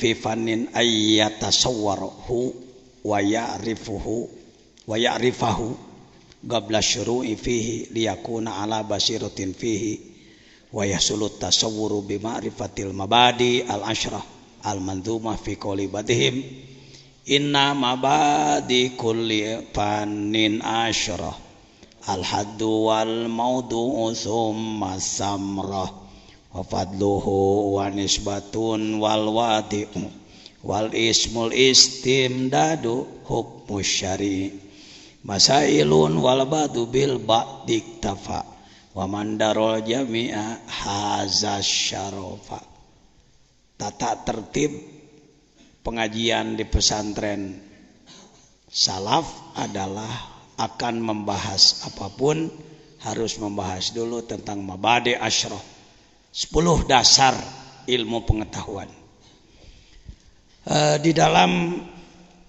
fi fannin ayyatasawwarahu wa ya'rifahu qabla syuru'i fihi liyakuna ala basiratin fihi wa yahsulut tasawwuru bi ma'rifatil mabadi al ashrah al manzumah fi qouli badihim inna mabadi kulli fannin ashrah al haddu wal maudu'u thumma samrah wa fadluhu wa nisbatun wal wadi'u wal ismul istimdadu hukmu syari masailun wal badu bil ba'diktafa wa mandarul jami'a hazas syarafa. Tata tertib pengajian di pesantren salaf adalah akan membahas apapun harus membahas dulu tentang mabadi asyrah, 10 dasar ilmu pengetahuan. Di dalam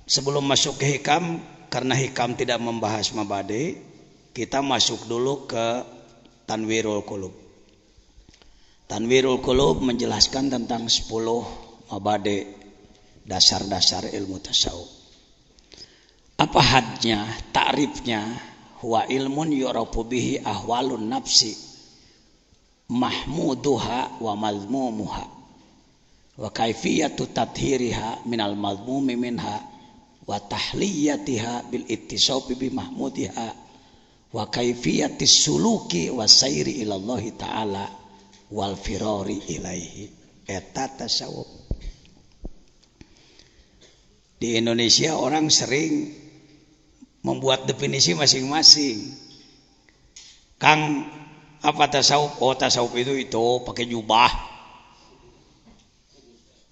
sebelum masuk ke hikam, karena hikam tidak membahas mabadi, kita masuk dulu ke Tanwirul Qulub. Tanwirul Qulub menjelaskan tentang 10 mabadi, dasar-dasar ilmu tasawuf. Apa hadnya, ta'rifnya? Huwa ilmun yurafu bihi ahwalun nafsi mahmuduha wa mazmumuha wa kaifiyatu tathhiriha minal mazmumi minha wa tahliyatiha bil ittisaubi bi mahmudiha wa kaifiyatis suluki wa sayri ila Allah ta'ala wal firari ilaihi. Eta tasawuf. Di Indonesia orang sering membuat definisi masing-masing. Kang, apa tasawuf? Oh, tasawuf itu pakai jubah.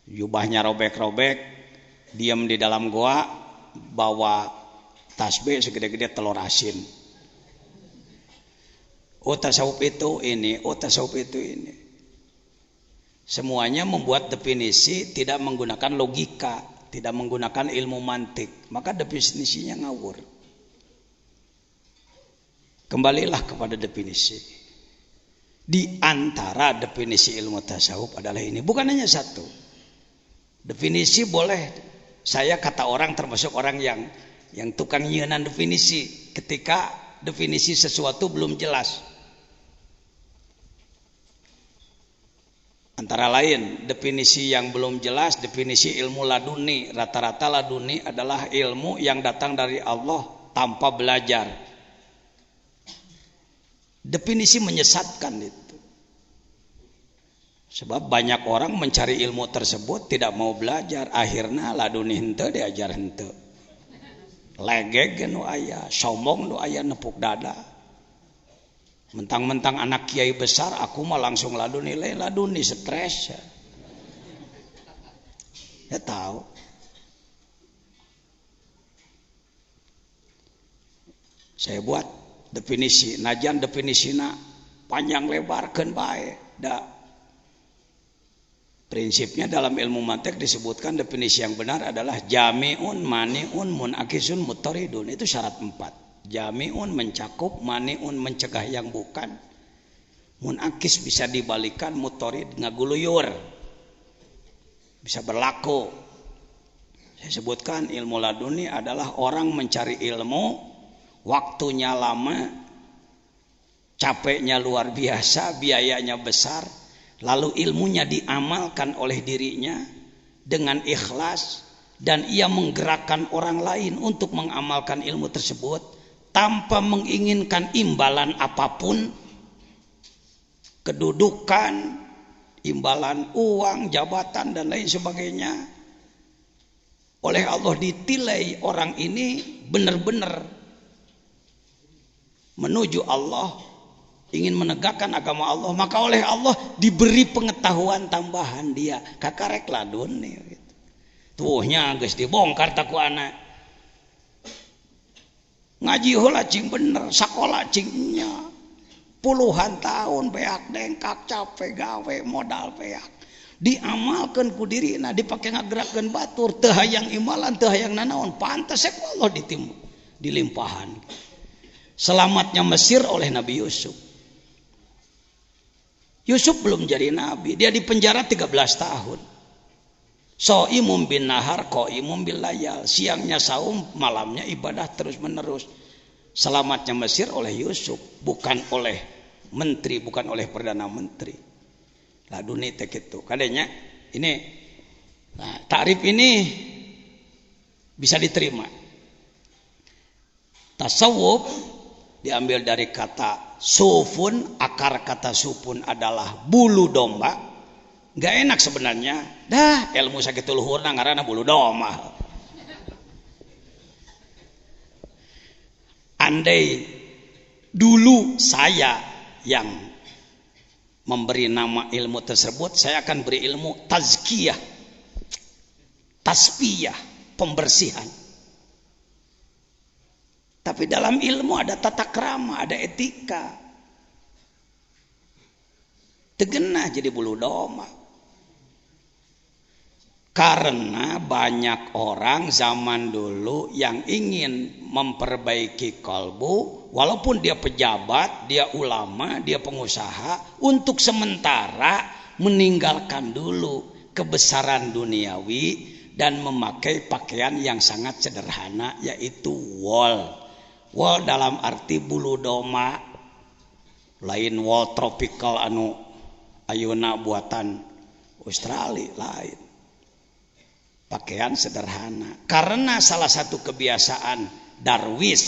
Jubahnya robek-robek, diam di dalam goa, bawa tasbih segede-gede telur asin. Oh, tasawuf itu ini, oh tasawuf itu ini. Semuanya membuat definisi tidak menggunakan logika, tidak menggunakan ilmu mantik, maka definisinya ngawur. Kembalilah kepada definisi. Di antara definisi ilmu tasawuf adalah ini, bukan hanya satu. Definisi boleh, saya kata orang termasuk orang yang tukang nyeunan definisi ketika definisi sesuatu belum jelas. Antara lain definisi yang belum jelas, definisi ilmu laduni. Rata-rata laduni adalah ilmu yang datang dari Allah tanpa belajar. Definisi menyesatkan itu. Sebab banyak orang mencari ilmu tersebut tidak mau belajar, akhirnya laduni henteu diajar henteu. Legeg nu aya, sombong nu aya nepuk dada. Mentang-mentang anak kiai besar, aku mah langsung laduni stres. Ya tahu. Saya buat definisi, najan definisina panjang lebar keun bae. Da. Prinsipnya dalam ilmu mantik disebutkan definisi yang benar adalah jami'un, mani'un, munakisun, mutaridun. Itu syarat 4. Jami'un mencakup, mani'un mencegah yang bukan, munakis bisa dibalikan, mutarid ngaguluyur, bisa berlaku. Saya sebutkan ilmu laduni adalah orang mencari ilmu, waktunya lama, capeknya luar biasa, biayanya besar, lalu ilmunya diamalkan oleh dirinya dengan ikhlas dan ia menggerakkan orang lain untuk mengamalkan ilmu tersebut tanpa menginginkan imbalan apapun, kedudukan, imbalan uang, jabatan dan lain sebagainya. Oleh Allah ditilai orang ini benar-benar menuju Allah, ingin menegakkan agama Allah, maka oleh Allah diberi pengetahuan tambahan dia kakarek ladun nih gitu. Tuhnya geus dibongkar taku anak ngaji heula cing bener, sakola cingnya puluhan tahun beak dengkak capek gawe modal beak diamalkan ku dirina, dipake ngagerakkeun batur, teu hayang imalan, teu hayang nanaon, pantes ku Allah dilimpahan. Selamatnya Mesir oleh Nabi Yusuf. Yusuf belum jadi nabi, dia dipenjara 13 tahun. Shaimun bin nahar qaimun bil layal. Siangnya saum, malamnya ibadah terus-menerus. Selamatnya Mesir oleh Yusuf, bukan oleh menteri, bukan oleh perdana menteri. Lah dunia teh kitu. Kadenya ini nah, takrif ini bisa diterima. Tasawuf diambil dari kata sufun, akar kata sufun adalah bulu domba. Gak enak sebenarnya. Dah ilmu sakitu luhurna ngaranna bulu domba. Andai dulu saya yang memberi nama ilmu tersebut, saya akan beri ilmu tazkiyah, tasfiyah, pembersihan. Tapi dalam ilmu ada tata krama, ada etika. Tegenah jadi bulu domba. Karena banyak orang zaman dulu yang ingin memperbaiki kalbu, walaupun dia pejabat, dia ulama, dia pengusaha, untuk sementara meninggalkan dulu kebesaran duniawi dan memakai pakaian yang sangat sederhana, yaitu wol. Wol dalam arti bulu domba, lain wol tropical anu ayeuna buatan Australia, lain. Pakaian sederhana. Karena salah satu kebiasaan darwis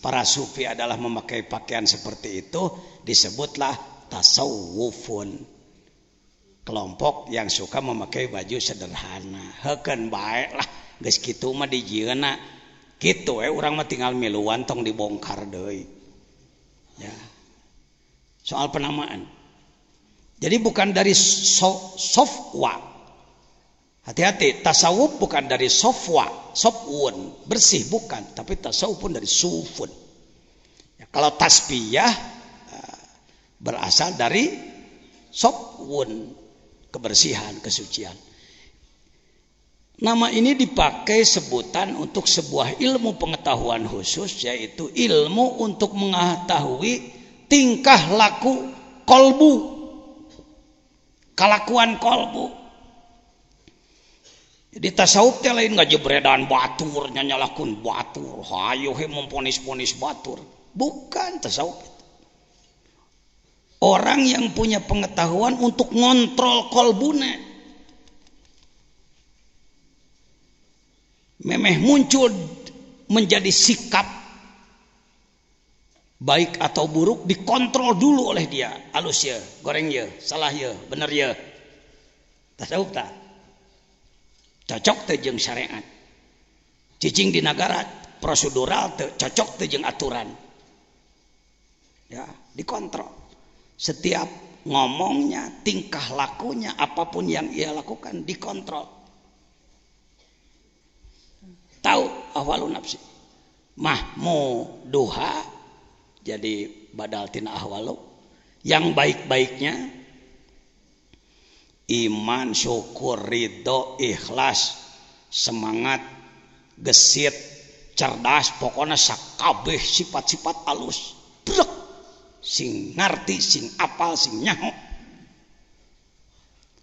para sufi adalah memakai pakaian seperti itu, disebutlah tasawufun. Kelompok yang suka memakai baju sederhana. Heukeun bae lah, geus kitu mah dijieuna kitu urang mah tinggal miluan tong dibongkar deui. Ya. Soal penamaan. Jadi bukan dari sofwa. Hati-hati, tasawuf bukan dari sofwa, sofwun, bersih bukan, tapi tasawuf pun dari sufun. Ya, kalau tasbiyah berasal dari sofwun, kebersihan, kesucian. Nama ini dipakai sebutan untuk sebuah ilmu pengetahuan khusus, yaitu ilmu untuk mengetahui tingkah laku kolbu, kelakuan kolbu. Di tasawuf teh lain ngajebredan batur, nyalakeun batur, hayu he memponis-ponis batur. Bukan tasawuf itu. Orang yang punya pengetahuan untuk ngontrol kolbuna. Memeh muncul menjadi sikap baik atau buruk dikontrol dulu oleh dia. Alus ya, goreng ya, salah ya, bener ya. Tasawuf tak? Cocok teh jeung syariat. Cicing di negara prosedural teh cocok teh jeung aturan. Ya, dikontrol. Setiap ngomongnya, tingkah lakunya, apapun yang ia lakukan dikontrol. Tahu ahwalun nafsi. Mahmuduha jadi badal tina ahwalu. Yang baik-baiknya iman, syukur, ridho, ikhlas, semangat, gesit, cerdas, pokoknya sakabeh sifat-sifat alus. Brek. Sing ngarti, sing apal, sing nyaho.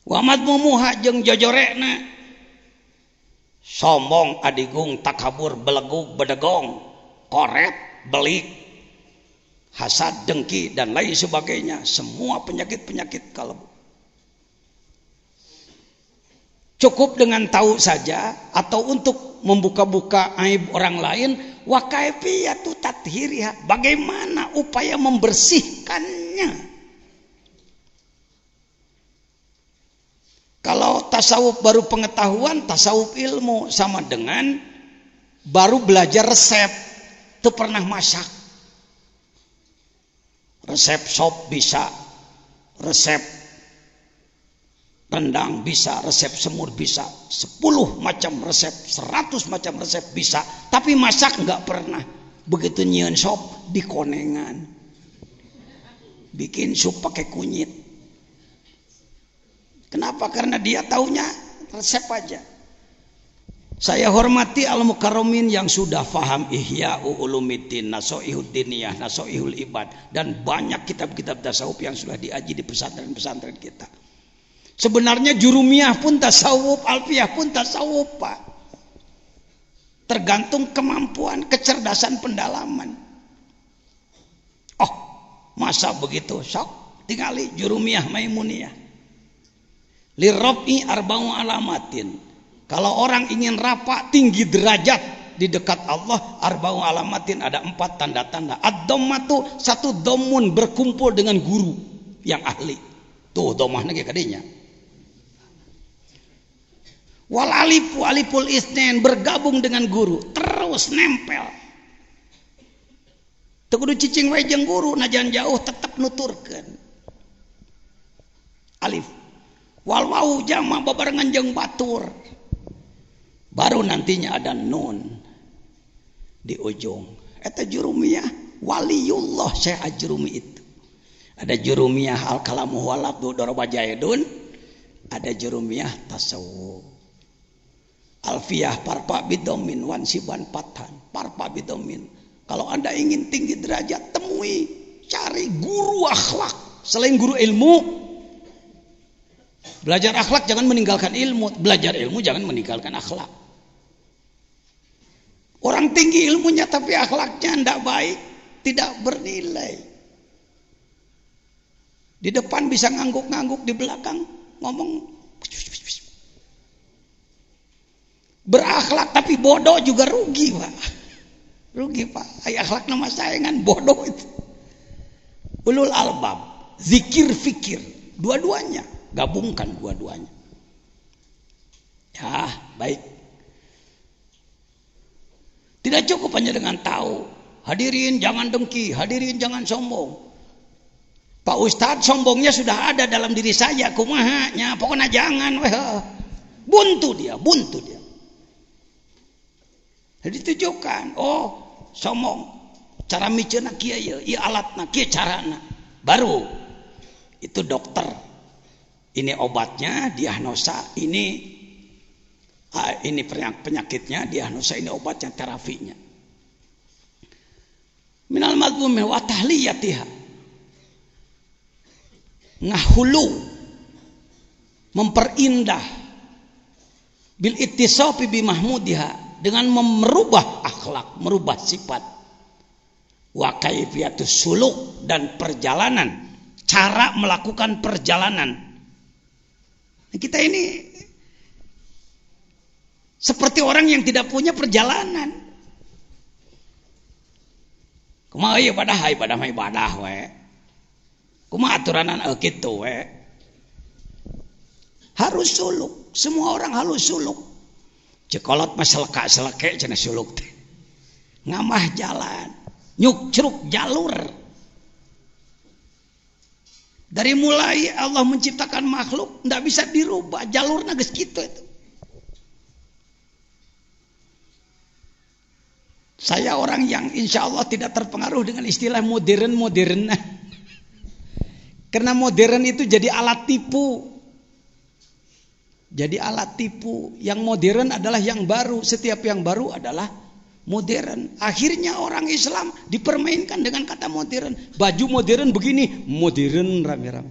Wamat mumuha jeung jojorekna. Sombong, adigung, takabur, belegug, bedegong, koret, belik, hasad, dengki, dan lain sebagainya. Semua penyakit-penyakit kalbu. Cukup dengan tahu saja atau untuk membuka-buka aib orang lain, wa kaifiyatu tathhiriha, bagaimana upaya membersihkannya. Kalau tasawuf baru pengetahuan, tasawuf ilmu, sama dengan baru belajar resep, itu pernah masak. Resep sop bisa, resep rendang bisa, resep semur bisa, 10 macam resep, 100 macam resep bisa, tapi masak nggak pernah. Begitu nyieun sop dikonengan, bikin sup pakai kunyit. Kenapa? Karena dia taunya resep aja. Saya hormati al-mukarramin yang sudah faham Ihya'u Ulumiddin, Nasoihud Diniyah, Nasoihul Ibad, dan banyak kitab-kitab tasawuf yang sudah diaji di pesantren-pesantren kita. Sebenarnya jurumiyah pun tasawuf, alfiyah pun tasawuf, Pak. Tergantung kemampuan, kecerdasan pendalaman. Oh, masa begitu? Sok, tingali jurumiyah maimuniyah. Lirrafi arba'u alamatin. Kalau orang ingin rapat tinggi derajat di dekat Allah, arba'u alamatin, ada 4 tanda-tanda. Ad-dhammatu, satu dhammun, berkumpul dengan guru yang ahli. Tuh dhammah lagi kadinya. Wal alifu, aliful isnen, bergabung dengan guru, terus nempel. Teu kudu cicing wae jeung guru, najan jauh tetep nuturkeun. Alif. Wal wau jama babarengan jeung batur. Baru nantinya ada nun di ujung. Eta jurumiyah waliullah Syekh Ajrumi itu. Ada jurumiyah al-kalamu wal lafdhu daraba jaidun, ada jurumiyah tasawuf. Alfiyah parpa bidomin wansiban patan parpa bidomin. Kalau Anda ingin tinggi derajat, temui, cari guru akhlak selain guru ilmu. Belajar akhlak jangan meninggalkan ilmu, belajar ilmu jangan meninggalkan akhlak. Orang tinggi ilmunya tapi akhlaknya tidak baik, tidak bernilai. Di depan bisa ngangguk-ngangguk, di belakang ngomong. Berakhlak tapi bodoh juga rugi, Pak. Rugi, Pak. Ay akhlak nama sayangan bodoh itu. Ulul albab, zikir fikir, dua-duanya, gabungkan dua-duanya. Ya, baik. Tidak cukup hanya dengan tahu. Hadirin jangan dengki, hadirin jangan sombong. Pak Ustadz, sombongnya sudah ada dalam diri saya, kumahanya, pokoknya jangan. Buntu dia. Jadi tunjukkan, oh sombong, cara micena kieu ye, ieu alatna, kieu carana. Baru itu dokter. Ini obatnya, diagnosa, ini penyakitnya, diagnosa, ini obatnya, terapinya. Minal madhumi wa tahliyatiha. Ngahulu, memperindah bil ittisafi bi mahmudiha, dengan merubah akhlak, merubah sifat. Wa kaifiyatus suluk, dan perjalanan, cara melakukan perjalanan. Kita ini seperti orang yang tidak punya perjalanan. Kumaha ibadah we. Kumaha aturanan kitu we. Harus suluk, semua orang harus suluk. Cekolot mah seleka-seleke cenah suluk teh. Ngamah jalan, nyuk-cruk jalur. Dari mulai Allah menciptakan makhluk enggak bisa dirubah, jalurna geus kitu itu. Saya orang yang insya Allah tidak terpengaruh dengan istilah modern. Karena modern itu jadi alat tipu. Jadi alat tipu. Yang modern adalah yang baru. Setiap yang baru adalah modern. Akhirnya orang Islam dipermainkan dengan kata modern. Baju modern begini, modern rame-rame.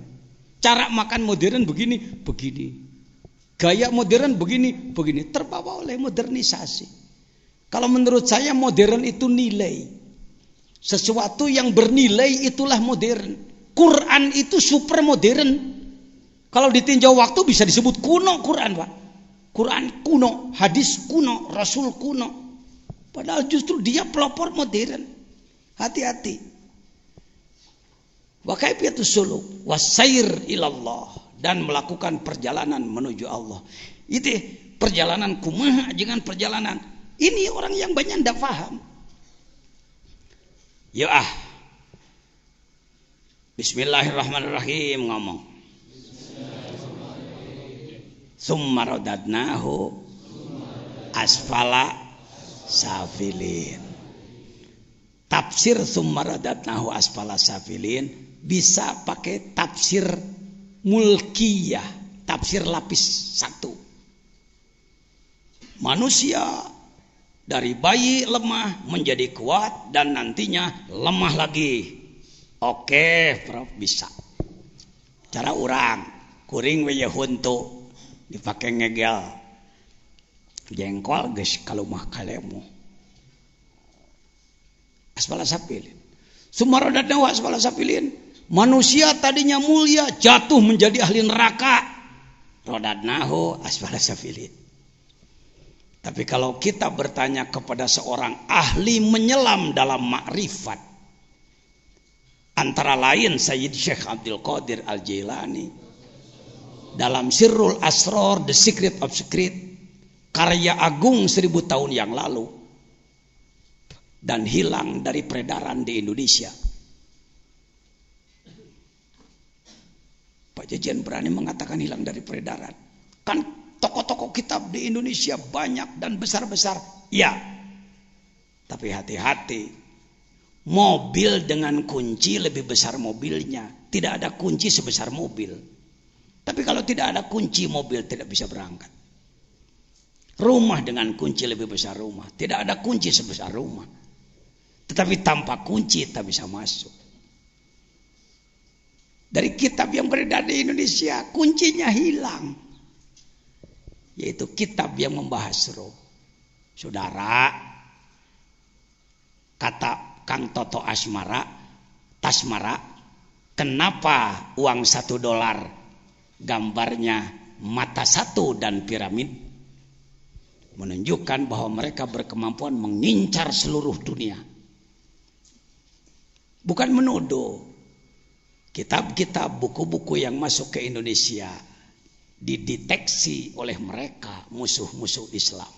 Cara makan modern begini. Gaya modern begini. Terbawa oleh modernisasi. Kalau menurut saya modern itu nilai. Sesuatu yang bernilai itulah modern. Quran itu super modern. Kalau ditinjau waktu bisa disebut kuno Quran, Pak. Quran kuno, hadis kuno, Rasul kuno. Padahal justru dia pelopor modern. Hati-hati. Wa kaifiyatus suluk wasair ilallah, dan melakukan perjalanan menuju Allah. Itu perjalanan kumaha dengan perjalanan. Ini orang yang banyak tidak paham. Ya Bismillahirrahmanirrahim ngomong. Tsumma radadnahu asfala safilin. Tafsir tsumma radadnahu asfala safilin bisa pakai tafsir mulkiyah, tafsir lapis 1. Manusia dari bayi lemah menjadi kuat dan nantinya lemah lagi. Oke, Prof, bisa. Cara orang kuring we huntu dipake ngegel jengkol geus kalumah kalemu asfala safilin sumarodatna wa asfala safilin manusia tadinya mulia jatuh menjadi ahli neraka rodatnahu asfala safilin. Tapi kalau kita bertanya kepada seorang ahli menyelam dalam makrifat, antara lain Sayyid Syekh Abdul Qadir Al-Jailani dalam Sirrul Asrar, The Secret of Secret, karya agung 1000 tahun yang lalu dan hilang dari peredaran di Indonesia. Pak Jajan berani mengatakan hilang dari peredaran. Kan tokoh-tokoh kitab di Indonesia banyak dan besar-besar. Ya. Tapi hati-hati. Mobil dengan kunci lebih besar mobilnya. Tidak ada kunci sebesar mobil. Tapi kalau tidak ada kunci, mobil tidak bisa berangkat. Rumah dengan kunci lebih besar rumah. Tidak ada kunci sebesar rumah. Tetapi tanpa kunci tak bisa masuk. Dari kitab yang beredar di Indonesia, kuncinya hilang. Yaitu kitab yang membahas roh. Saudara, kata Kang Toto Tasmara, kenapa uang $1 gambarnya mata satu dan piramid? Menunjukkan bahwa mereka berkemampuan mengincar seluruh dunia. Bukan menuduh. Kitab-kitab, buku-buku yang masuk ke Indonesia dideteksi oleh mereka musuh-musuh Islam.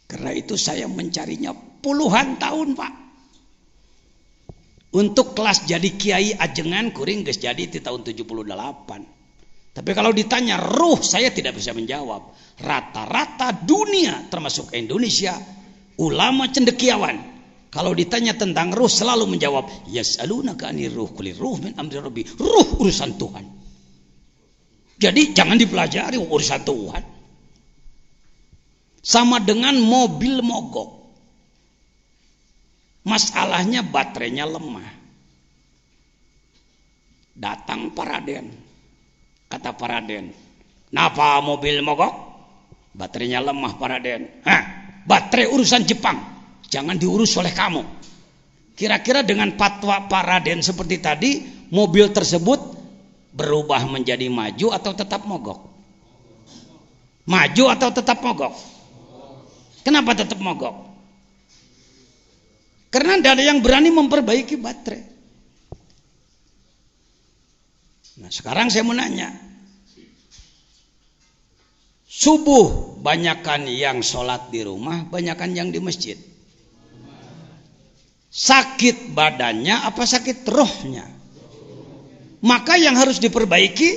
Karena itu saya mencarinya puluhan tahun, Pak. Untuk kelas jadi kiai ajengan kuring geus jadi di tahun 78. Tapi kalau ditanya ruh, saya tidak bisa menjawab. Rata-rata dunia termasuk Indonesia ulama cendekiawan kalau ditanya tentang ruh selalu menjawab yas'alunaka 'anir ruh qul ruh min amri rabbi. Ruh urusan Tuhan. Jadi jangan dipelajari urusan Tuhan. Sama dengan mobil mogok. Masalahnya baterainya lemah. Datang Pak Raden. Kata Pak Raden, "Kenapa mobil mogok?" Baterainya lemah Pak Raden. "Hah, baterai urusan Jepang. Jangan diurus oleh kamu." Kira-kira dengan fatwa Pak Raden seperti tadi, mobil tersebut berubah menjadi maju atau tetap mogok? Maju atau tetap mogok? Kenapa tetap mogok? Karena tidak ada yang berani memperbaiki baterai. Nah, sekarang saya mau nanya. Subuh banyakan yang sholat di rumah, banyakan yang di masjid. Sakit badannya apa sakit rohnya? Maka yang harus diperbaiki,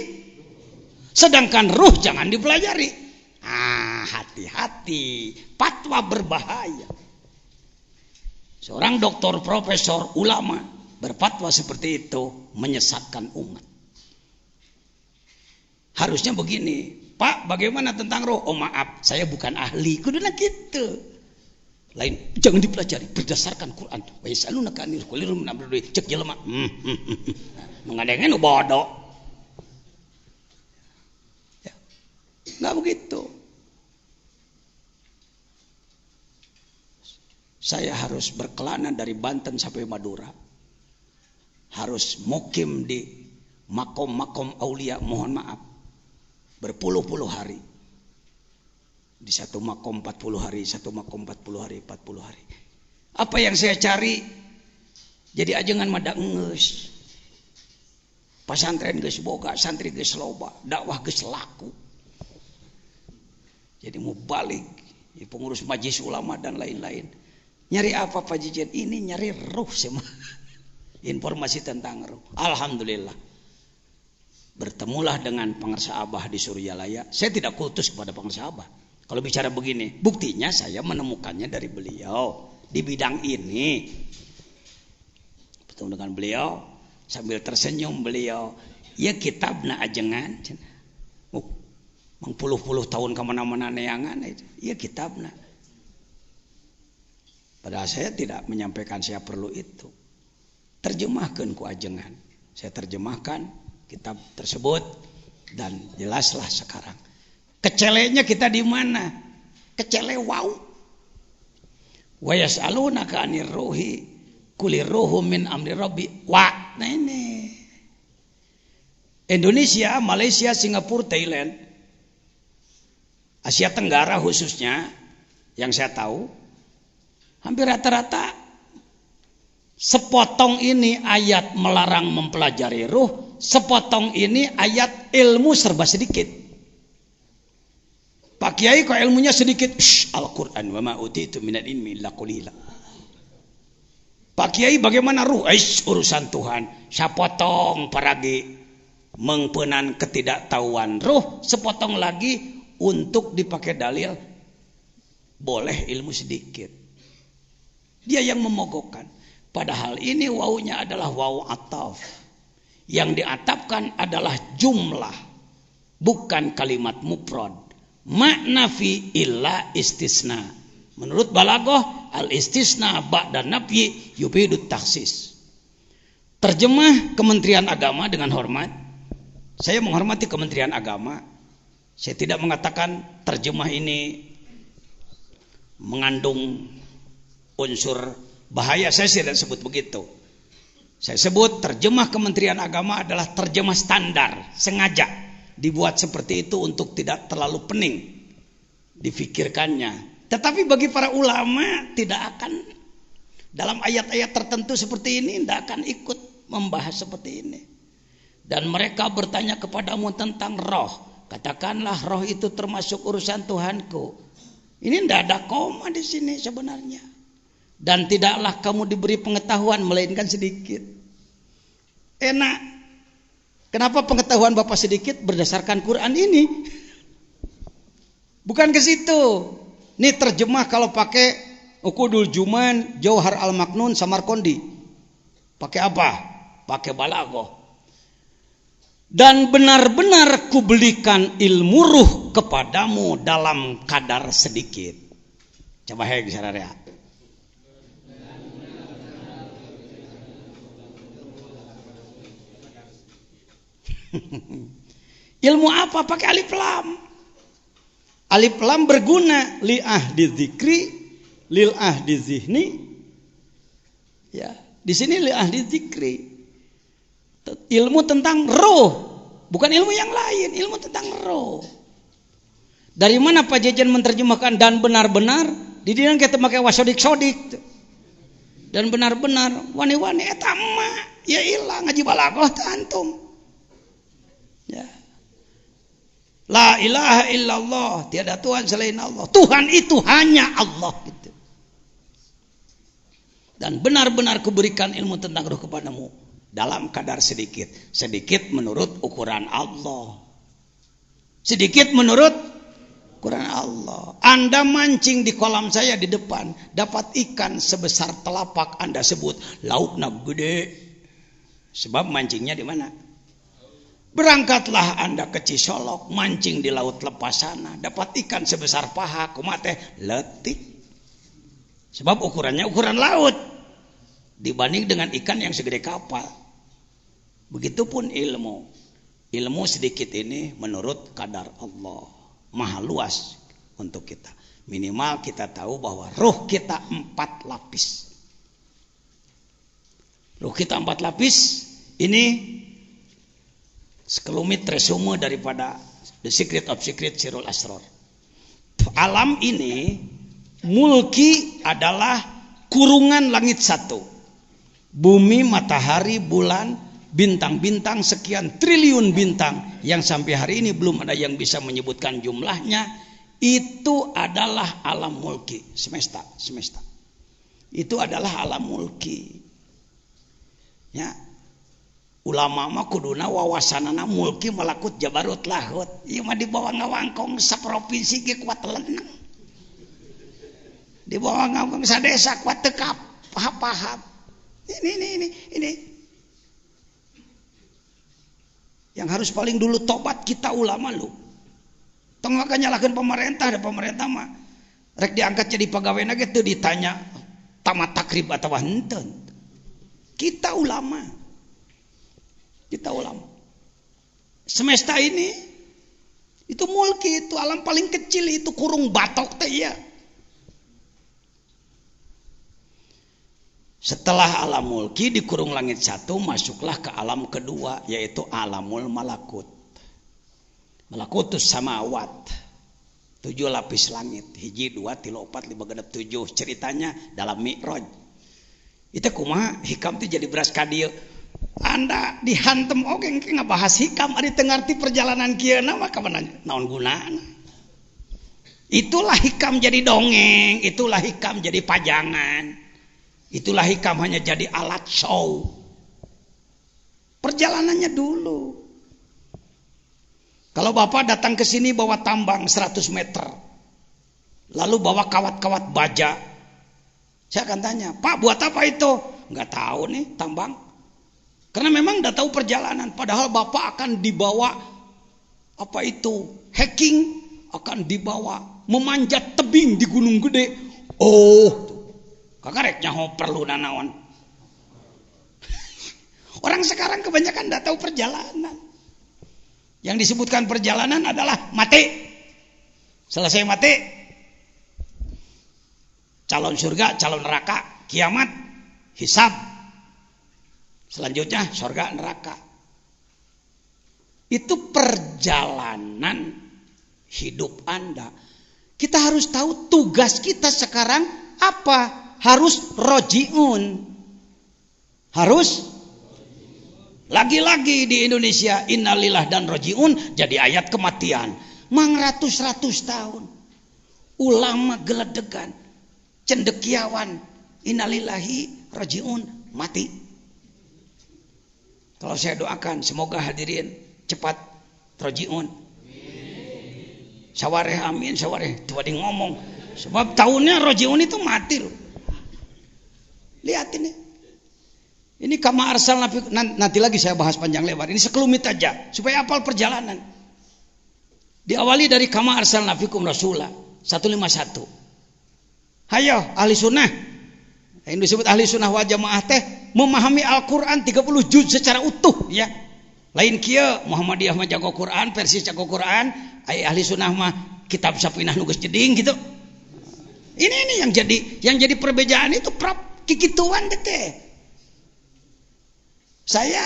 sedangkan ruh jangan dipelajari. Hati-hati, fatwa berbahaya. Seorang doktor, profesor, ulama berfatwa seperti itu menyesatkan umat. Harusnya begini, Pak, bagaimana tentang roh? Oh maaf, saya bukan ahli. Kudunya gitu. Lain, jangan dipelajari berdasarkan Quran. Wa yasalunaka 'anil qul ruh min amri rabbi. Cek jelema. Mengadengan bodoh. Ya. Enggak begitu. Saya harus berkelana dari Banten sampai Madura. Harus mukim di makom-makom aulia, mohon maaf. Berpuluh-puluh hari. Di satu makom 40 hari, satu makom 40 hari, 40 hari. Apa yang saya cari? Jadi ajengan mada ngeus. Pasantren geus boga, santri geus loba, dakwah geus laku. Jadi mau balik, jadi pengurus majelis ulama dan lain-lain. Nyari apa Pak Jijen? Ini nyari ruh semua. Informasi tentang ruh. Alhamdulillah. Bertemulah dengan pengarsa Abah di Suryalaya. Saya tidak kultus kepada pengarsa Abah. Kalau bicara begini, buktinya saya menemukannya dari beliau di bidang ini. Bertemu dengan beliau sambil tersenyum beliau, ya kitabna ajengan, mengpuluh-puluh tahun kemana-mana neangan itu, ya kitabna. Padahal saya tidak menyampaikan saya perlu itu. Terjemahkan ku ajengan, saya terjemahkan kitab tersebut dan jelaslah sekarang. Kecelenya kita di mana? Kecele wow. Wa yas'alunaka 'anir ruhi qulir ruhu min amri rabbi. Wa nah ini. Indonesia, Malaysia, Singapura, Thailand, Asia Tenggara khususnya yang saya tahu hampir rata-rata sepotong ini ayat melarang mempelajari ruh, sepotong ini ayat ilmu serba sedikit. Pak Kiai kok ilmunya sedikit? Al-Quran wa ma utitu minal ilmi illa qalila. Pak Kiai bagaimana ruh? Urusan Tuhan. Sapotong paragi mengpenan ketidaktahuan ruh, sepotong lagi untuk dipakai dalil boleh ilmu sedikit. Dia yang memogokkan. Padahal ini wawunya adalah wawu ataf. Yang diatapkan adalah jumlah, bukan kalimat mufrad. Makna fi illa istisna. Menurut balaghah, al istisna ba'da nafyi yufidut takhsis. Terjemah Kementerian Agama dengan hormat. Saya menghormati Kementerian Agama. Saya tidak mengatakan terjemah ini mengandung unsur bahaya, saya tidak sebut begitu. Saya sebut terjemah Kementerian Agama adalah terjemah standar, sengaja dibuat seperti itu untuk tidak terlalu pening difikirkannya. Tetapi bagi para ulama tidak akan dalam ayat-ayat tertentu seperti ini tidak akan ikut membahas seperti ini. Dan mereka bertanya kepadamu tentang roh. Katakanlah roh itu termasuk urusan Tuhanku. Ini tidak ada koma di sini sebenarnya. Dan tidaklah kamu diberi pengetahuan melainkan sedikit. Enak. Kenapa pengetahuan Bapak sedikit? Berdasarkan Quran ini. Bukan ke situ. Ini terjemah kalau pakai Uqudul Juman, Jauhar Al-Maknun, Samarqandi. Pakai apa? Pakai balaghah. Dan benar-benar kubelikan ilmu ruh kepadamu dalam kadar sedikit. Coba hei sararea. Ilmu apa? Pakai alif lam. Alif lam berguna li ahdi dzikri lil ahdi zihni. Ya, di sini li ahdi dzikri. Ilmu tentang roh, bukan ilmu yang lain, ilmu tentang roh. Dari mana Pak Jejen menerjemahkan dan benar-benar? Di dinan kita pakai wasodik-sodik. Dan benar-benar wani-wani eta mah ya ilang ngaji balaghah teh antum. Ya. La ilaha illallah, tiada Tuhan selain Allah. Tuhan itu hanya Allah gitu. Dan benar-benar kuberikan ilmu tentang roh kepadamu dalam kadar sedikit. Sedikit menurut ukuran Allah. Sedikit menurut ukuran Allah. Anda mancing di kolam saya di depan, dapat ikan sebesar telapak, Anda sebut laukna gede. Sebab mancingnya di mana? Berangkatlah Anda ke Cisolok, mancing di laut lepas sana, dapat ikan sebesar paha, kumat teh letik. Sebab ukurannya ukuran laut dibanding dengan ikan yang segede kapal. Begitupun ilmu. Ilmu sedikit ini menurut kadar Allah. Maha luas untuk kita. Minimal kita tahu bahwa ruh kita 4 lapis. Ruh kita 4 lapis. Ini sekelumit resume daripada The Secret of Secret Sirul Asrar. Alam ini mulki adalah kurungan langit 1. Bumi, matahari, bulan, bintang-bintang, sekian triliun bintang yang sampai hari ini belum ada yang bisa menyebutkan jumlahnya. Itu adalah alam mulki, semesta. Itu adalah alam mulki. Ya. Ulama mah kuduna wawasanana mulki malakut jabarut lahut. Ieu mah di bawah ngawangkong saprovinsi ge kuat lenang. Di bawah ngawangkong sadesa kuat tekap paham. Ini. Yang harus paling dulu tobat kita ulama lu. Tong maka nyalahkeun pemerintah, ada pemerintah mah rek diangkat jadi pegawai ge teu ditanya tamat takrib atawa henteu. Kita ulama. semesta ini itu mulki, itu alam paling kecil, itu kurung batok teh ya. Setelah alam mulki di kurung langit satu, masuklah ke alam kedua, yaitu alamul malakut. Malakutus samawat, 7 lapis langit, 1, 2, 3, 4, 5, 6, 7. Ceritanya dalam Mi'raj. Itu kumaha hikam itu jadi beras kadieu. Anda dihantem oge engke ngabahas hikam ari teu ngarti perjalanan kieu na maka naon gunana. Itulah hikam jadi dongeng, itulah hikam jadi pajangan. Itulah hikam hanya jadi alat show. Perjalanannya dulu. Kalau Bapak datang ke sini bawa tambang 100 meter. Lalu bawa kawat-kawat baja. Saya akan tanya, Pak buat apa itu? Nggak tahu nih tambang. Karena memang nggak tahu perjalanan. Padahal Bapak akan dibawa apa itu? Hacking akan dibawa memanjat tebing di Gunung Gede. Oh, kakak nyaho perlu nanawan. Orang sekarang kebanyakan tidak tahu perjalanan. Yang disebutkan perjalanan adalah mati. Selesai mati, calon surga, calon neraka, kiamat, hisab. Selanjutnya surga, neraka. Itu perjalanan hidup Anda. Kita harus tahu tugas kita sekarang apa. Harus rojiun. Harus lagi-lagi di Indonesia innalillah dan rojiun jadi ayat kematian. Mang ratus-ratus tahun ulama geledegan cendekiawan innalillahi rojiun mati. Kalau saya doakan semoga hadirin cepat rojiun. Sawareh amin, sawareh tuh ada ngomong. Sebab tahunnya rojiun itu mati loh. Lihat ini. Ini kama arsal nanti lagi saya bahas panjang lebar. Ini sekelumit aja supaya hafal perjalanan. Diawali dari kama arsal nafikum rasulah 151. Hayo ahli sunnah. Yang disebut ahli sunnah wal jamaah teh memahami Al-Qur'an 30 juz secara utuh ya. Lain kieu Muhammadiyah mah jago Quran, Persis jago Quran, ahli sunnah mah kitab sapinah nu geus jeding gitu. Ini yang jadi perbedaan itu kikituan teh. Saya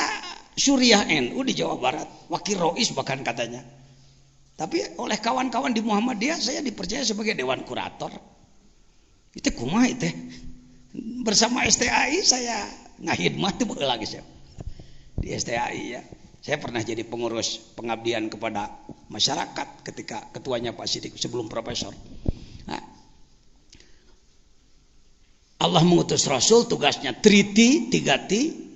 Suriah NU di Jawa Barat, wakil rois bahkan katanya. Tapi oleh kawan-kawan di Muhammadiyah saya dipercaya sebagai dewan kurator. Itu kumaha itu. Bersama STAI saya ngahidmat tuh lagi saya. Di STAI ya. Saya pernah jadi pengurus pengabdian kepada masyarakat ketika ketuanya Pak Sidik sebelum profesor. Nah, Allah mengutus Rasul tugasnya 3T.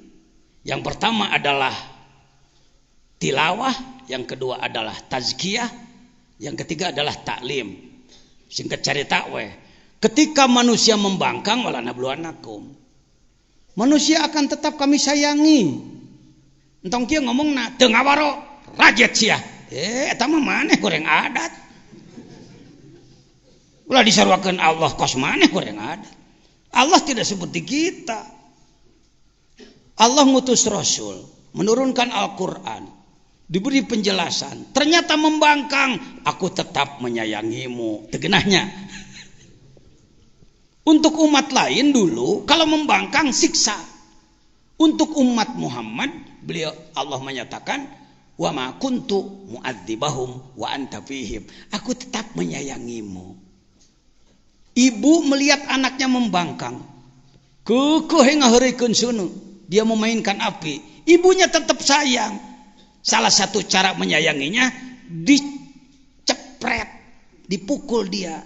Yang pertama adalah tilawah, yang kedua adalah tazkiyah, yang ketiga adalah taklim. Singkat cerita ketika manusia membangkang wala nabluwanakum. Manusia akan tetap kami sayangi. Entong kieu ngomongna teu ngawaro rajet sia. Eta mah maneh goreng adat. Ulah disaruakeun Allah kos maneh goreng adat. Allah tidak seperti kita. Allah ngutus Rasul, menurunkan Al-Quran, diberi penjelasan. Ternyata membangkang, aku tetap menyayangimu. Tegenahnya. Untuk umat lain dulu, kalau membangkang siksa. Untuk umat Muhammad, Allah menyatakan, wa ma kuntu mu'adzibahum wa anta fihim. Aku tetap menyayangimu. Ibu melihat anaknya membangkang, kekeh ngaheureukeun seuneu. Dia memainkan api, ibunya tetap sayang. Salah satu cara menyayanginya dicepret, dipukul dia.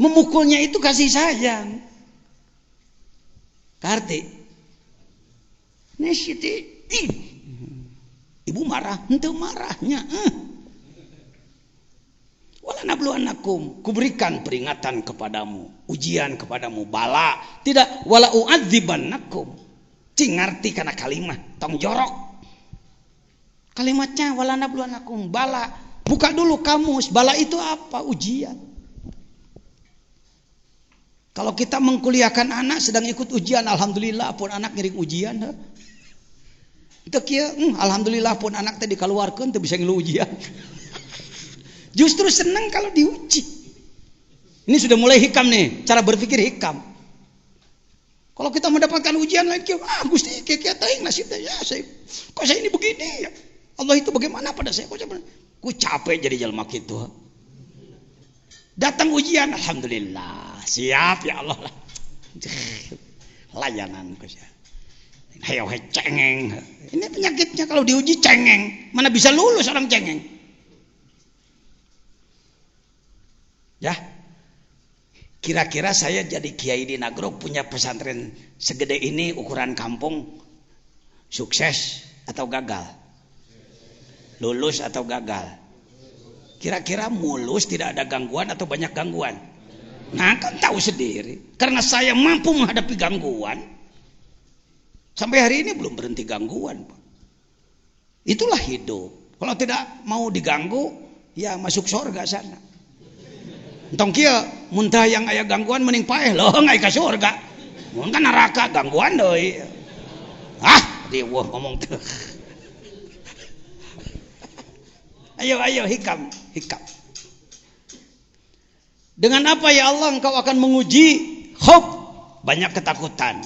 Memukulnya itu kasih sayang. Karti nesiti ibu marah, henteu marahnya. Wala nabluwanakum, kuberikan peringatan kepadamu, ujian kepadamu, bala. Tidak wala u'adzibannakum. Cing ngarti karena kalimat tong jorok. Kalimatnya wala nabluwanakum, bala. Buka dulu kamus, bala itu apa? Ujian. Kalau kita mengkuliahkan anak sedang ikut ujian, alhamdulillah pun anak ngiring ujian. Teu kieu, alhamdulillah pun anak teh dikaluarkeun teu bisa ngilu ujian. Justru senang kalau diuji. Ini sudah mulai hikam nih, cara berpikir hikam. Kalau kita mendapatkan ujian lain, Gusti kieu teuing nasibnya ya saya. Kok saya ini begini ya? Allah itu bagaimana pada saya? Ku capek jadi jelema kitu. Datang ujian, alhamdulillah, siap ya Allah lah. Layanan ku sia. Hayo cengeng. Ini penyakitnya kalau diuji cengeng. Mana bisa lulus orang cengeng? Ya. Kira-kira saya jadi kiai di Nagrog punya pesantren segede ini ukuran kampung, sukses atau gagal? Lulus atau gagal? Kira-kira mulus, tidak ada gangguan atau banyak gangguan? Nah kan tahu sendiri. Karena saya mampu menghadapi gangguan. Sampai hari ini belum berhenti gangguan. Itulah hidup. Kalau tidak mau diganggu, ya masuk surga sana. Entong kieu muntah yang aya gangguan mending paeh loh ngai ka surga. Mun kan neraka gangguan deui. Dieueuh ngomong teu. Ayo hikam. Dengan apa ya Allah engkau akan menguji? Khauf, banyak ketakutan.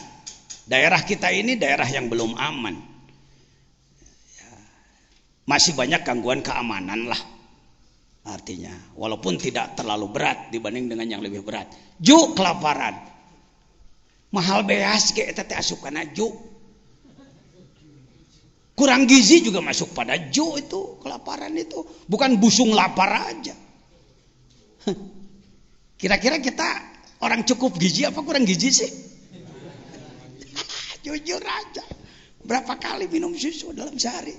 Daerah kita ini daerah yang belum aman. Masih banyak gangguan keamanan lah. Artinya, walaupun tidak terlalu berat dibanding dengan yang lebih berat. Kelaparan. Mahal beas ge eta teh asupna juk. Kurang gizi juga masuk pada itu, kelaparan itu. Bukan busung lapar aja. Kira-kira kita orang cukup gizi apa kurang gizi sih? Jujur aja. Berapa kali minum susu dalam sehari?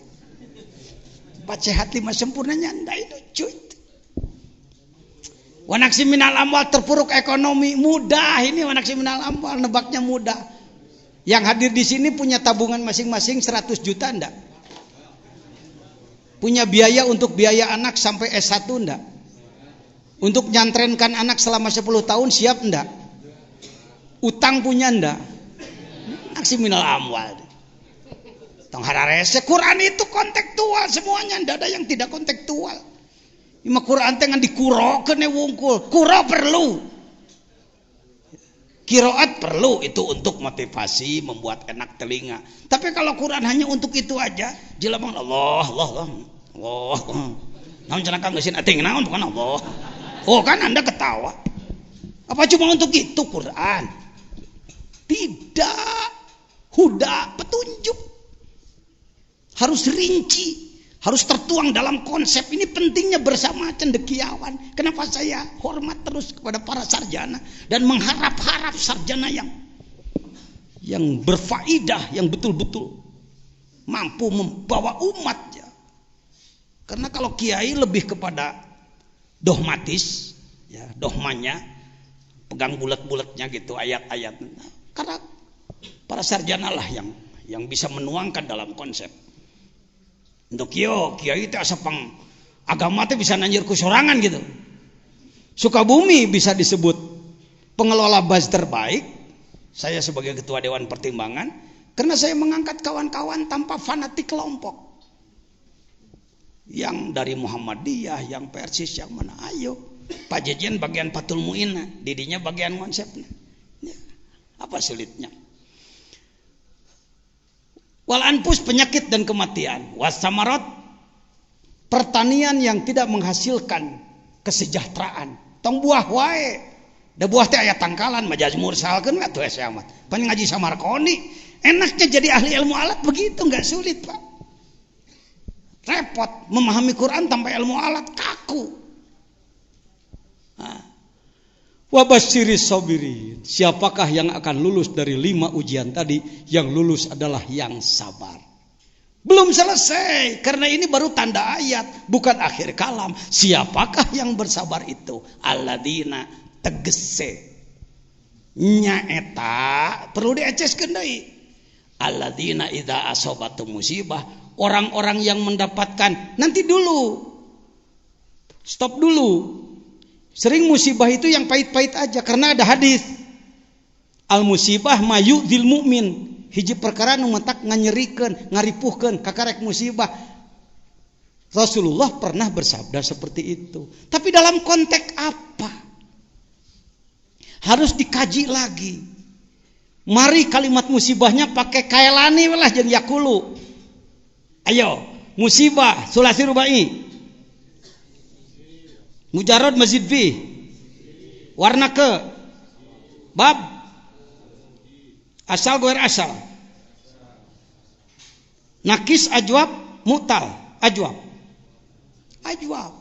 4 sehat 5 sempurna nyanda itu cuy. Wanaksi minal amwal terpuruk ekonomi mudah ini wanaksi minal amwal nebaknya mudah. Yang hadir di sini punya tabungan masing-masing 100 juta enggak? Punya biaya untuk biaya anak sampai S1 enggak? Untuk nyantrenkan anak selama 10 tahun siap enggak? Utang punya enggak? Aksi minal amwal. Tong hararese Quran itu kontekstual semuanya, enggak ada yang tidak kontekstual. Ima Quran teh ngan dikurokeun wungkul. Kuro perlu. Qiraat perlu itu untuk motivasi, membuat enak telinga. Tapi kalau Quran hanya untuk itu aja, jelema Allah. Naon cenah Kang geusin ating naon bukan Allah. Oh kan Anda ketawa. Apa cuma untuk itu Quran? Tidak. Huda, petunjuk. Harus rinci, harus tertuang dalam konsep. Ini pentingnya bersama cendekiawan. Kenapa saya hormat terus kepada para sarjana dan mengharap-harap sarjana yang berfaedah, yang betul-betul mampu membawa umat ya. Karena kalau kiai lebih kepada dogmatis, ya, dogmanya, pegang bulat-bulatnya gitu ayat-ayatnya. Karena para sarjana lah yang bisa menuangkan dalam konsep. Untuk kiai itu asapang agama itu bisa nanjir kusorangan gitu. Sukabumi bisa disebut pengelola bus terbaik. Saya sebagai ketua dewan pertimbangan karena saya mengangkat kawan-kawan tanpa fanatik kelompok. Yang dari Muhammadiyah, yang Persis, yang mana? Ayo, Pak Jejen bagian Fathul Mu'inah, didinya bagian konsepnya. Ya, apa sulitnya? Wal anfus penyakit dan kematian, wasamarat pertanian yang tidak menghasilkan kesejahteraan. Tong buah wae, da buah teh aya tangkalan majaz mursalkeun atuh asa amat. Pan ngaji Samarkoni, enaknya jadi ahli ilmu alat begitu, enggak sulit, Pak. Repot memahami Quran tanpa ilmu alat kaku. Wabasyiris sabirin. Siapakah yang akan lulus dari 5 ujian tadi? Yang lulus adalah yang sabar. Belum selesai, karena ini baru tanda ayat, bukan akhir kalam. Siapakah yang bersabar itu? Alladzina tegese nyaeta perlu dieceskeun deui. Alladzina idza asabatum musibah, orang-orang yang mendapatkan, nanti dulu. Stop dulu. Sering musibah itu yang pahit-pahit aja karena ada hadis. Al musibah mayu'dzil mu'min hiji perkara nu matak nganyerikeun, ngaripuhkeun kakarek musibah. Rasulullah pernah bersabda seperti itu. Tapi dalam konteks apa? Harus dikaji lagi. Mari kalimat musibahnya pakai kailani lah jeung yakulu. Ayo, musibah sulasi rubai. Mujarrad mazid fi. Warna ke bab asal goer asal. Nakis ajwab mutal ajwab. Ajwab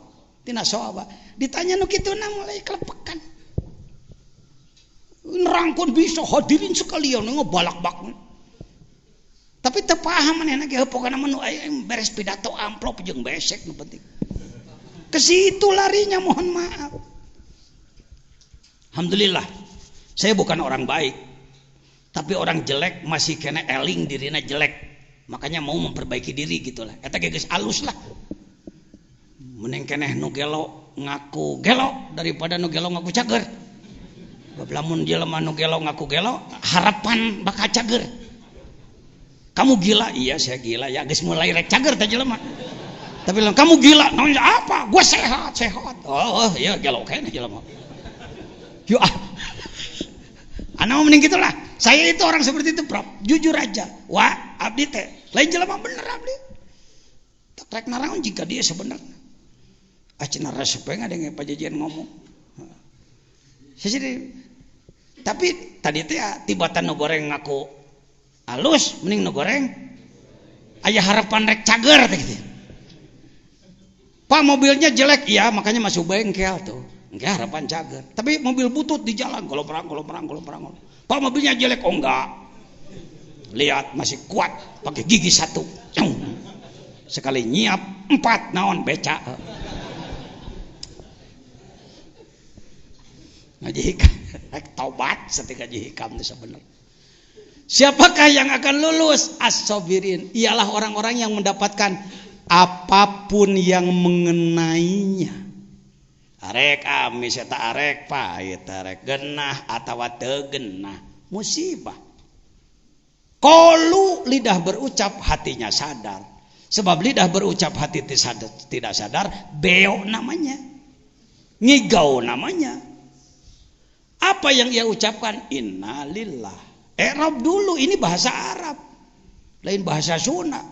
tina sawaba. Ditanya nu kituna mulai kelepekan. Nerangkeun bisa hadirin sekalian ngebalak-balak. Tapi teu paham manehna ge heupokeun mah nu beres pidato amplop jeung besek nu penting. Ke situ larinya, mohon maaf. Alhamdulillah, saya bukan orang baik. Tapi orang jelek masih kena eling dirina jelek. Makanya mau memperbaiki diri gitulah. Eta ge geus alus lah. Mending keneh nu gelo ngaku gelo daripada nu gelo ngaku cager. Lamun jelema nu gelo ngaku gelo, harapan bakal cager. Kamu gila? Iya saya gila ya, geus mulai rek cager teh jelema. Tapi bilang kamu gila, namanya apa? Gue sehat. Oh iya gelo kayaknya jelema. Yo ana mending gitulah. Saya itu orang seperti itu, Prof. Jujur aja. Wah, abdi teh lain jelema bener abdi. Tak rek naraon jika dia sebenarnya. Cenah resepeng ada yang pajajian ngomong. Tapi tadi teh tibatan nu goreng ngaku alus, mending nu goreng aya harapan rek cager teh gitu. Pak mobilnya jelek ya, makanya masuk bengkel tuh. Enggak harapan cager. Tapi mobil butut di jalan golong-perang. Pak mobilnya jelek, oh enggak. Lihat masih kuat, pakai gigi 1. Sekali nyiap 4 naon beca. Ngaji hikam, taubat setika ngaji hikam itu sebenarnya. Siapakah yang akan lulus? As-sabirin. Ialah orang-orang yang mendapatkan apapun yang mengenainya. Arek amis eta arek pahit, arek genah atawa teu genah, musibah. Qalu lidah berucap hatinya sadar. Sebab lidah berucap hati tidak sadar, beo namanya. Ngigau namanya. Apa yang ia ucapkan? Innalillah. I'rab dulu, ini bahasa Arab. Lain bahasa Sunda.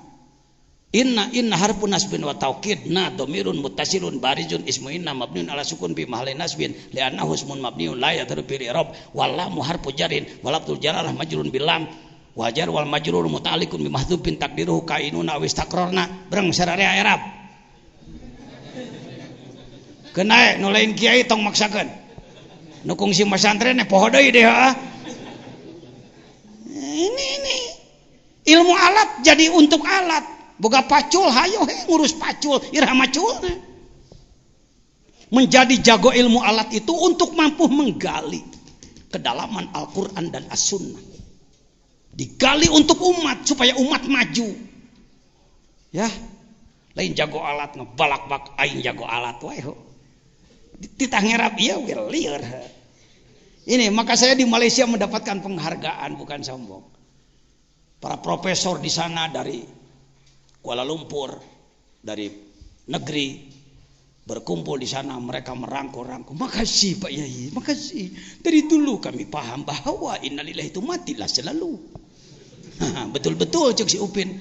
Inna harfun nasbin wa taukid na dhamirun muttasilun barizun ismu inna mabniun ala sukun bi mahallin nasbin li'annahu ismun mabniun la yadhuru bil i'rab wal lam harfu jarin wal abdul jalalah majrurun bil lam wajar wal majrur muta'alliqun bi mahdhufin taqdiruhu kainuna wa istaqrarna breng sararea i'rab. Kenae nu lain kiai tong maksakeun. Nu kungsi masantren poho deui deh Ini ilmu alat jadi untuk alat. Boga pacul hayo ngurus pacul irama macul. Menjadi jago ilmu alat itu untuk mampu menggali kedalaman Al-Qur'an dan As-Sunnah. Digali untuk umat supaya umat maju. Ya. Lain jago alat ngebalak-bak aing jago alat wae. Titah ngerap iya liar. Ini maka saya di Malaysia mendapatkan penghargaan, bukan sombong. Para profesor di sana dari Kuala Lumpur, dari negeri berkumpul di sana, mereka merangkul-rangkul. Makasih Pak Yai, makasih. Dari dulu kami paham bahwa innalillahi itu matilah selalu. Betul-betul cek si Upin.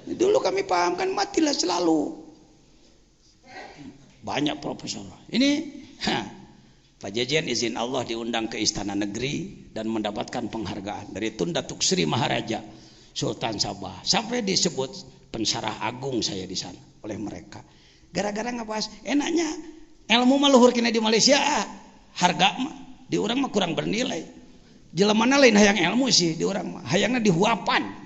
Dulu kami paham kan matilah selalu. Banyak profesor. Ini Pak Jajian izin Allah diundang ke Istana Negeri dan mendapatkan penghargaan dari Tun Datuk Sri Maharaja Sultan Sabah. Sampai disebut pensarah agung saya di sana oleh mereka. Gara-gara ngebahas enaknya ilmu mah luhur kena di Malaysia, harga mah di urang mah kurang bernilai. Jelemana lain hayang ilmu sih di urang mah, hayangna dihuapan.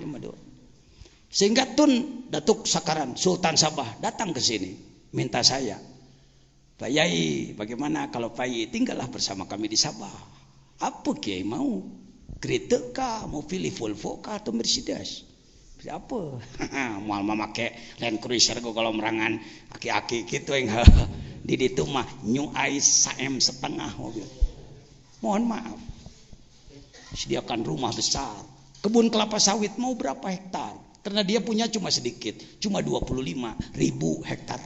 Sehingga Tun Datuk Sakaran Sultan Sabah datang ke sini minta saya, Pak Yai, bagaimana kalau Pak Yai tinggallah bersama kami di Sabah? Apa Kiai mau? Kritik kah? Mau pilih Volvo kah atau Mercedes? Apa? Mau memakai Land Cruiser kalau merangan aki-aki gitu yang di itu mah New Ice 1,5 mobil. Mohon maaf. sediakan rumah besar. Kebun kelapa sawit mau berapa hektar? Karena dia punya cuma sedikit, cuma 25.000 hektar.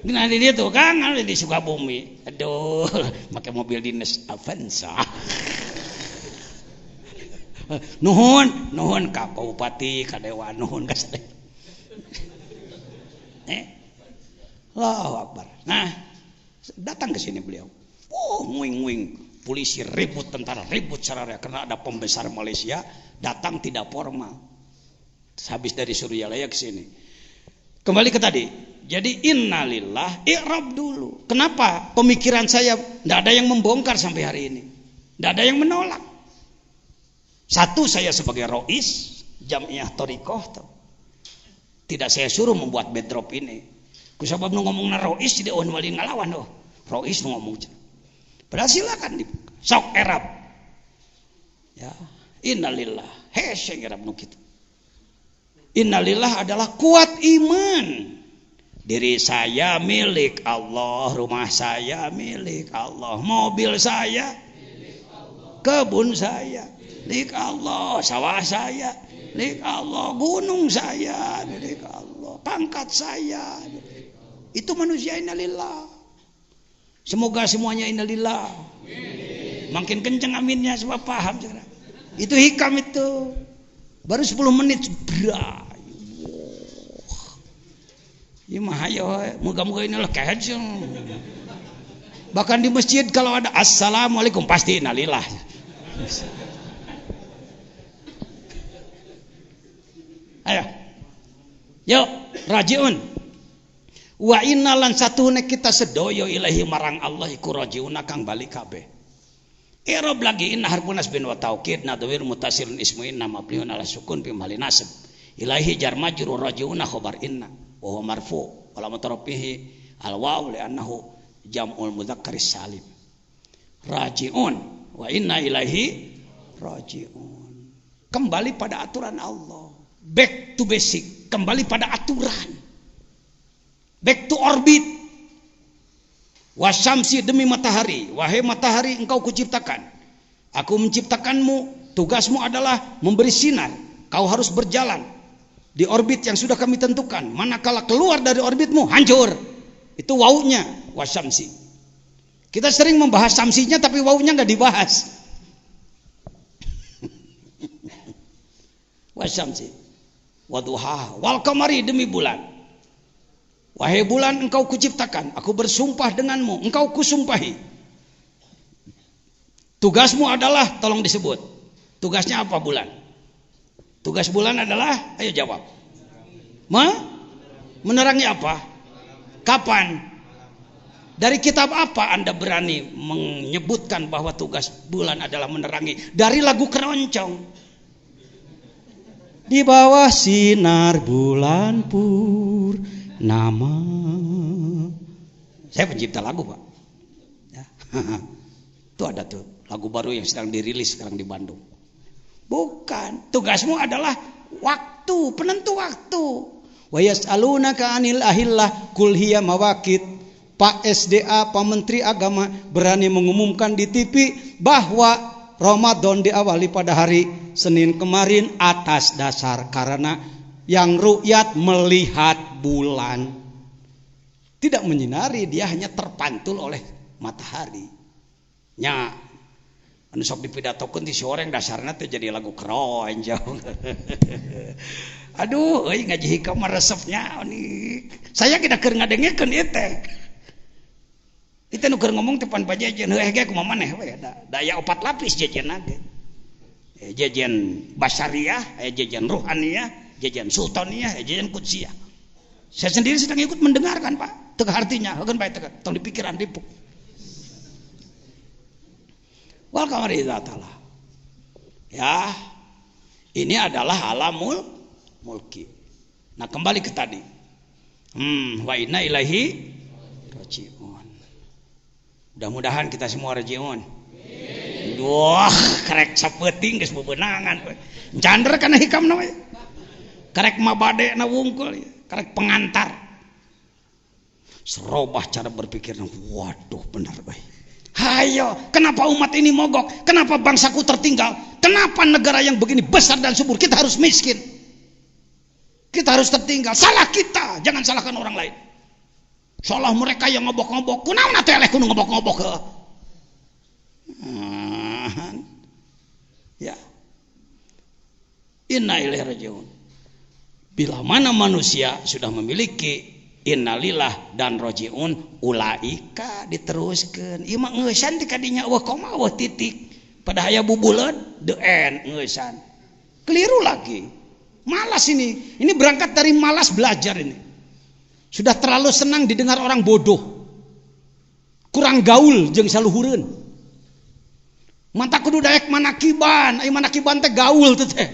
Nah dia tuh kan ada di Sukabumi, aduh, pakai mobil dinas Avanza. Nuhun ka Bupati, ka Dewan, nuhun ka sadaya. Allahu Akbar. Nah, datang ke sini beliau. Nguing-nguing, polisi ribut, tentara ribut sararea karena ada pembesar Malaysia datang tidak formal. Habis dari Suryalaya ke sini. Kembali ke tadi. Jadi innalillah, i'rab dulu. Kenapa? Pemikiran saya tidak ada yang membongkar sampai hari ini. Tidak ada yang menolak. Satu, saya sebagai rois Jamiah Thariqah, tidak saya suruh membuat backdrop ini. Kusabab nu ngomong na rois jadi on wali ngalawan doh. Rois nu ngomong. Padahal silakan dibuka. Sok erab. Ya, innalillah. Heseng erab nu kitu. Innalillah adalah kuat iman. Diri saya milik Allah, rumah saya milik Allah, mobil saya milik Allah, kebun saya milik Allah, sawah saya milik Allah, gunung saya milik Allah, pangkat saya milik Allah. Itu manusia innalillah. Semoga semuanya innalillah. Makin kenceng aminnya sebab paham sekarang. Itu hikam itu. Baru 10 menit berat. Ya mah ayo, moga-moga inilah kehajar. Bahkan di masjid kalau ada assalamualaikum pasti innalillah. Ayo, yuk rajiun. Wa inna lan satune kita sedoyo ilahi marang Allah iku rajiun kang balik kabeh. I'rab lagi inna harfun nasbin wa taukid nadwir mutasilun ismuin nama mabniun ala sukun fi mahali nasb. Ilahi jar majrur rajiun khabar inna. Wa marfu wala mutarafihi al waw li'annahu jam'ul mudzakkaris salim. Rajiun wa inna ilaihi rajiun. Kembali pada aturan Allah. Back to basic, kembali pada aturan. Back to orbit. Wasyamsi demi matahari, wahai matahari engkau kuciptakan. Aku menciptakanmu, tugasmu adalah memberi sinar. Kau harus berjalan di orbit yang sudah kami tentukan. Manakala keluar dari orbitmu, hancur. Itu wawunya, wasyamsi. Kita sering membahas samsinya tapi wawunya nggak dibahas. Wasyamsi, waduha, wal qamari demi bulan. Wahai bulan engkau kuciptakan, aku bersumpah denganmu, engkau kusumpahi. Tugasmu adalah, tolong disebut. Tugasnya apa bulan? Tugas bulan adalah, ayo jawab. Menerangi apa? Kapan? Dari kitab apa Anda berani menyebutkan bahwa tugas bulan adalah menerangi? Dari lagu keroncong. Di bawah sinar bulan purnama. Saya pencipta lagu, Pak. Ya. Itu ada tuh lagu baru yang sedang dirilis sekarang di Bandung. Bukan, tugasmu adalah waktu, penentu waktu. Wa yas'alunaka 'anil ahillah qul hiya mawaqit. Pak SDA, Pak Menteri Agama berani mengumumkan di TV bahwa Ramadan diawali pada hari Senin kemarin atas dasar karena yang ru'yat melihat bulan. Tidak menyinari, dia hanya terpantul oleh matahari. Nya anu sok dipidatokeun ti soreng dasarna teh jadi lagu keroncong. Aduh, euy ngaji hikam resepnya nih. Saya kita keur ngadengekeun ieu teh. Itu nu keur ngomong teh pan pajajan, heuh ge kumaha maneh we daya 4 lapis jajanna ge. Jajan basyariah, jajan ruhaniyah, jajan sultaniyah, jajan kudsiyah. Saya sendiri sedang ikut mendengarkan, Pak. Teu artinya, heukeun bae teu tong dipikiran dipuk. Wal qamari idza tala. Ya, ini adalah alamul mulki. Nah, kembali ke tadi. Wa inna ilaihi rajiun. Mudah-mudahan kita semua rajiun. Wah, karek sapeuting geus bebenangan. Cander kana hikamna we. Karek mabade na wungkul, karek pengantar. Serobah cara berpikirna. Waduh, benar bae. Hayo, kenapa umat ini mogok? Kenapa bangsaku tertinggal? Kenapa negara yang begini besar dan subur kita harus miskin? Kita harus tertinggal. Salah kita, jangan salahkan orang lain. Salah mereka yang ngobok-ngobok. Kunaon atuh eleh kudu ngobok-ngobok ke? Ya. Inna ilaihi rajiun. Bila mana manusia sudah memiliki innalillah dan rajiun, ulaika diteruskan. Ieu mah ngeusan di kadinya eueuh koma eueuh titik. Pada aya bubuleun the end ngeusan. Keliru lagi. Malas ini. Ini berangkat dari malas belajar ini. Sudah terlalu senang didengar orang bodoh. Kurang gaul jeung saluhureun. Manta kudu daek manakiban, ai manakiban teh gaul teh.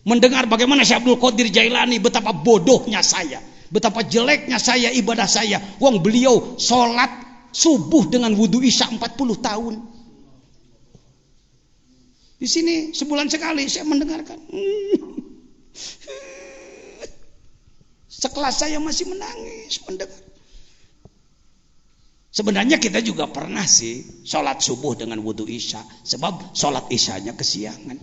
Mendengar bagaimana Syekh Abdul Qadir Jailani, betapa bodohnya saya, betapa jeleknya saya ibadah saya. Wong beliau sholat subuh dengan wudu isya 40 tahun. Di sini sebulan sekali saya mendengarkan. Sekelas saya masih menangis mendengar. Sebenarnya kita juga pernah sih sholat subuh dengan wudu isya, sebab sholat isyanya kesiangan.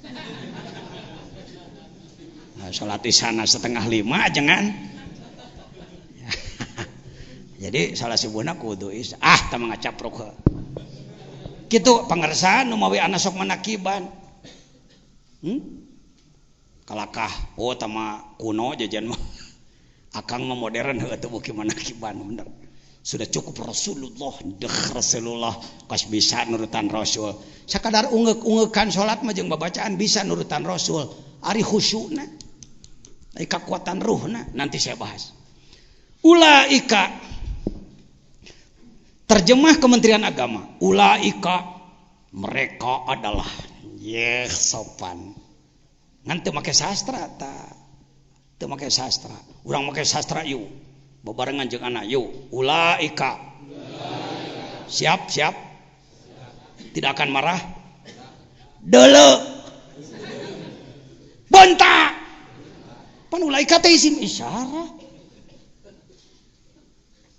Nah, sholat isya 4:30 jangan. Jadi sholat subuhna wudu isya. Teu ngacapruk. Kitu pangersaan nu mawi anak sok manakiban. Kalakah tama kuno jajan mah. Akang mah modern heuh teu beuki manakiban bener. Sudah cukup Rasulullah kas bisa nurutan Rasul. Sakadar ungeuk-ungeukkan salat mah jeung babacaan bisa nurutan Rasul. Ari khusyukna. Ari kekuatan ruhna nanti saya bahas. Ulaika terjemah Kementerian Agama. Ulaika mereka adalah sopan. Ngan teu make sastra ta. Teu make sastra. Urang make sastra yuk. Bebarengan jeung anak yuk. Ulaika. Siap. Tidak akan marah. Deuleu. Bentak. Pan ulaika teh isim isyarah.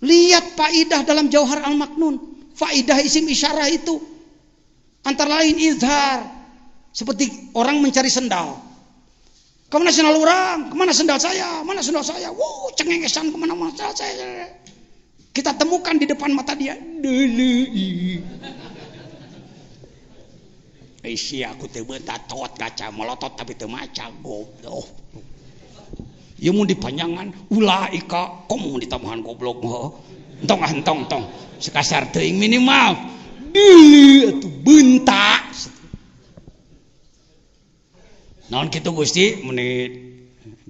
Lihat faidah dalam Jauhar Al-Maknun. Faidah isim isyarah itu antara lain izhar. Seperti orang mencari sendal. Kemana sendal orang? Kemana sendal saya? Mana sendal saya? Wow, cengengesan kemana-mana sendal saya. Kita temukan di depan mata dia. Aku teu bentat tot kaca melotot tapi teu maca goblok. Ieu mun dipanjangan ulaika, komo mun ditambahan goblok mah. Entong. Sekasar teuing minimal. Deuli atuh bentak. Naon kitu Gusti menit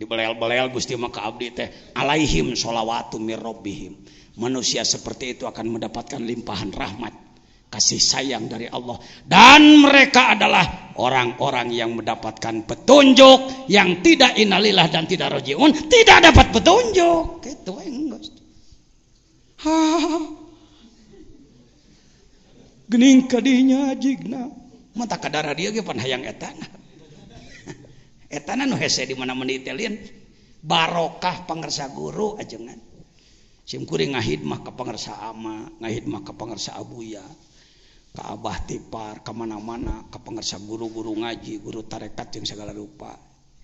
dibelel-belel Gusti maka abdi teh alaihim sholawatu mir rabbihim. Manusia seperti itu akan mendapatkan limpahan rahmat, kasih sayang dari Allah, dan mereka adalah orang-orang yang mendapatkan petunjuk. Yang tidak innalillah dan tidak rajiun tidak dapat petunjuk. Kitu enggeus. Geuning kadinya jigna. Mata kadara dia ge pan hayang etana. Etana nu hese di mana menitelin barokah pangersa guru ajengan. Sim kuring ngahidmah ka pangersa ama, ngahidmah ka pangersa abuya, ka abah tipar, ka mana-mana, ka pangersa guru-guru ngaji, guru tarekat jeung segala rupa.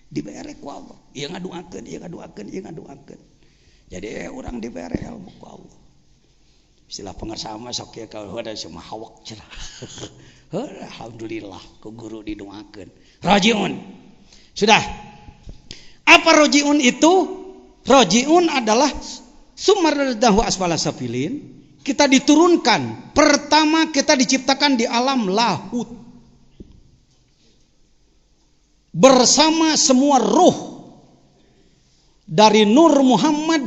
Dibere ku Allah. Ieu ngaduakeun. Jadi urang dibere ilmu ku Allah. Istilah pangersa ama sok kieu ka heuh sia mah hawak cenah. Alhamdulillah ku guru didoakeun. Rajiun. Sudah. Apa rojiun itu? Rojiun adalah sumardahu asfala safilin. Kita diturunkan. Pertama kita diciptakan di alam lahut. Bersama semua ruh. Dari Nur Muhammad.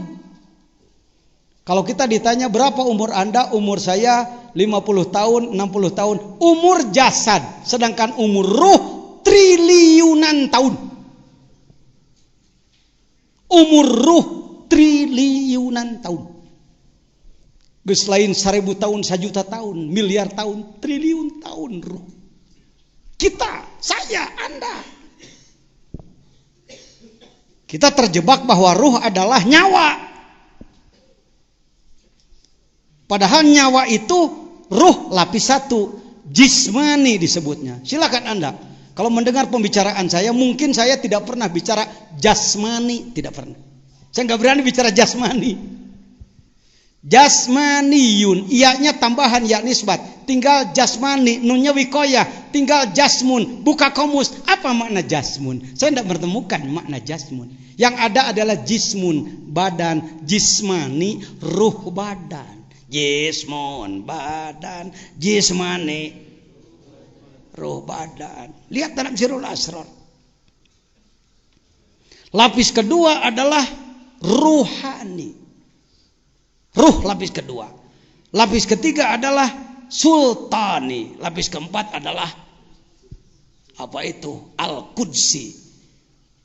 Kalau kita ditanya berapa umur Anda? Umur saya 50 tahun, 60 tahun. Umur jasad. Sedangkan umur ruh triliunan tahun. Umur ruh triliunan tahun. Geus lain 1000 tahun, 1 juta tahun, miliar tahun, triliun tahun ruh. Kita, saya, Anda. Kita terjebak bahwa ruh adalah nyawa. Padahal nyawa itu ruh lapis 1, jismani disebutnya. Silakan Anda. Kalau mendengar pembicaraan saya, mungkin saya tidak pernah bicara jasmani, tidak pernah. Saya nggak berani bicara jasmani. Jasmaniyun, iyanya tambahan ya nisbat, tinggal jasmani, nunnya wikoyah, tinggal jasmun, buka komus. Apa makna jasmun? Saya tidak menemukan makna jasmun. Yang ada adalah jismun, badan, jismani, ruh badan. Jismun, badan, jismani, ruh badan. Lihat dalam Sirul Asrar. Lapis kedua adalah ruhani. Ruh lapis kedua. Lapis ketiga adalah sultani. Lapis keempat adalah apa itu? Al-Qudsi.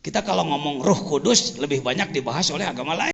Kita kalau ngomong Ruh Kudus lebih banyak dibahas oleh agama lain.